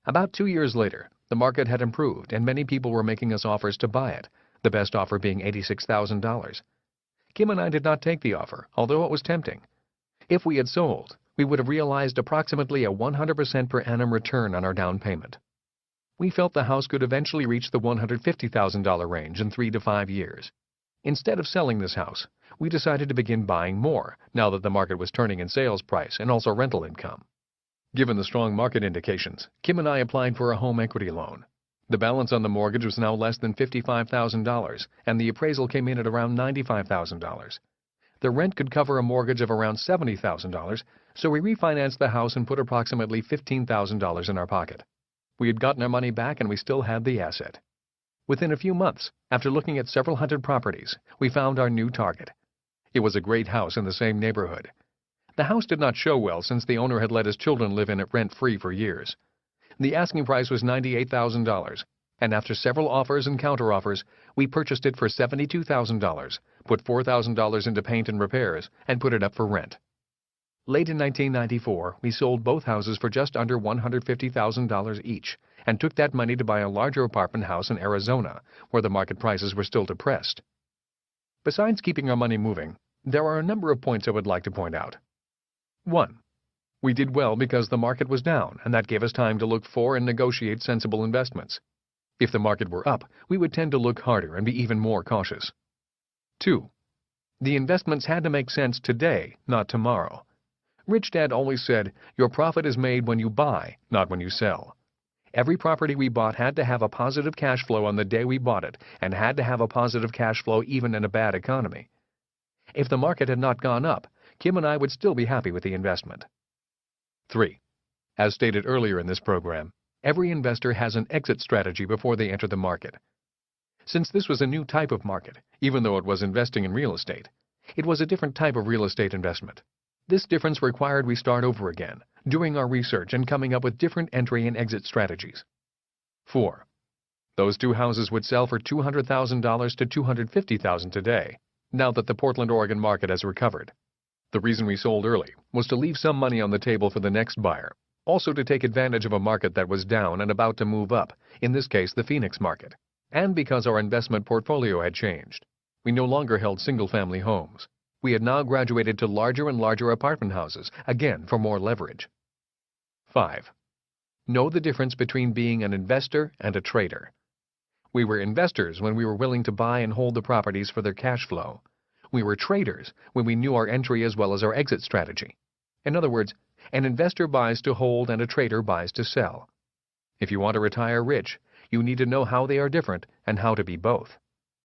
About 2 years later, the market had improved and many people were making us offers to buy it, the best offer being $86,000. Kim and I did not take the offer, although it was tempting. If we had sold, we would have realized approximately a 100% per annum return on our down payment. We felt the house could eventually reach the $150,000 range in 3 to 5 years. Instead of selling this house, we decided to begin buying more now that the market was turning in sales price and also rental income. Given the strong market indications, Kim and I applied for a home equity loan. The balance on the mortgage was now less than $55,000, and the appraisal came in at around $95,000. The rent could cover a mortgage of around $70,000, so we refinanced the house and put approximately $15,000 in our pocket. We had gotten our money back and we still had the asset. Within a few months, after looking at several hundred properties, we found our new target. It was a great house in the same neighborhood. The house did not show well since the owner had let his children live in it rent-free for years. The asking price was $98,000, and after several offers and counteroffers, we purchased it for $72,000, put $4,000 into paint and repairs, and put it up for rent. Late in 1994, we sold both houses for just under $150,000 each, and took that money to buy a larger apartment house in Arizona, where the market prices were still depressed. Besides keeping our money moving, there are a number of points I would like to point out. 1. We did well because the market was down, and that gave us time to look for and negotiate sensible investments. If the market were up, we would tend to look harder and be even more cautious. 2. The investments had to make sense today, not tomorrow. Rich Dad always said, your profit is made when you buy, not when you sell. Every property we bought had to have a positive cash flow on the day we bought it, and had to have a positive cash flow even in a bad economy. If the market had not gone up, Kim and I would still be happy with the investment. 3. As stated earlier in this program, every investor has an exit strategy before they enter the market. Since this was a new type of market, even though it was investing in real estate, it was a different type of real estate investment. This difference required we start over again, doing our research and coming up with different entry and exit strategies. 4. Those two houses would sell for $200,000 to $250,000 today, now that the Portland, Oregon market has recovered. The reason we sold early was to leave some money on the table for the next buyer, also to take advantage of a market that was down and about to move up, in this case the Phoenix market, and because our investment portfolio had changed. We no longer held single-family homes. We had now graduated to larger and larger apartment houses, again for more leverage. 5. Know the difference between being an investor and a trader. We were investors when we were willing to buy and hold the properties for their cash flow. We were traders when we knew our entry as well as our exit strategy. In other words, an investor buys to hold and a trader buys to sell. If you want to retire rich, you need to know how they are different and how to be both.